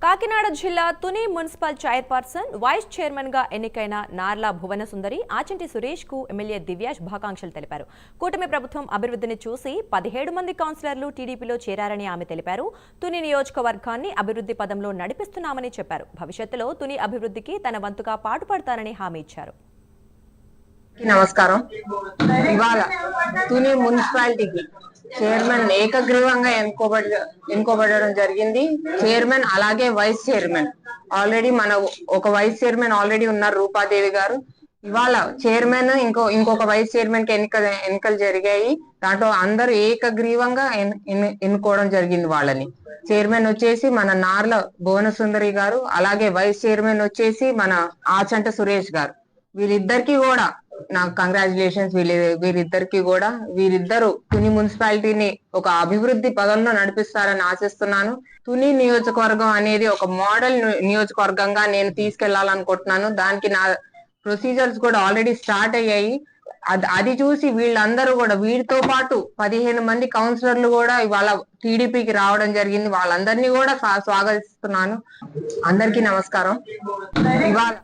కాకినాడ జిల్లా Tuni municipal chairperson vice chairman గా ఎన్నికైన నార్ల భువనసుందరి ఆచంటి సురేష్ కు ఎమ్మెల్యే దివ్య శుభాకాంక్షలు తెలిపారు. కూటమి ప్రభుత్వం అభివృద్ధిని చూసి 17 మంది కౌన్సిలర్లు టీడీపీలో చేరారని ఆమె తెలిపారు. తుని నియోజకవర్గాన్ని అభివృద్ధి పదంలో నడిపిస్తున్నామని చెప్పారు. భవిష్యత్తులో తుని అభివృద్ధికి తన వంతుగా పాటుపడతానని హామీ ఇచ్చారు. నమస్కారం. ఇవాళ తుని మున్సిపాలిటీకి చైర్మన్ ఏకగ్రీవంగా ఎన్నుకోబడడం జరిగింది. చైర్మన్ అలాగే వైస్ చైర్మన్ ఆల్రెడీ ఒక వైస్ చైర్మన్ ఆల్రెడీ ఉన్నారు, రూపాదేవి గారు. ఇవాళ చైర్మన్ ఇంకొక వైస్ చైర్మన్ కి ఎన్నికలు జరిగాయి. దాంట్లో అందరూ ఏకగ్రీవంగా ఎన్నుకోవడం జరిగింది. వాళ్ళని చైర్మన్ వచ్చేసి మన నార్ల భువనసుందరి గారు, అలాగే వైస్ చైర్మన్ వచ్చేసి మన ఆచంట సురేష్ గారు. వీరిద్దరికి కూడా నాకు కంగ్రాచులేషన్స్. వీరిద్దరు తుని మున్సిపాలిటీని ఒక అభివృద్ధి పదంలో నడిపిస్తారని ఆశిస్తున్నాను. తుని నియోజకవర్గం అనేది ఒక మోడల్ నియోజకవర్గంగా నేను తీసుకెళ్లాలనుకుంటున్నాను. దానికి నా ప్రొసీజర్స్ కూడా ఆల్రెడీ స్టార్ట్ అయ్యాయి. అది చూసి వీళ్ళందరూ కూడా, వీరితో పాటు 15 మంది కౌన్సిలర్లు కూడా ఇవాళ టీడీపీకి రావడం జరిగింది. వాళ్ళందరినీ కూడా స్వాగతిస్తున్నాను. అందరికీ నమస్కారం. ఇవాళ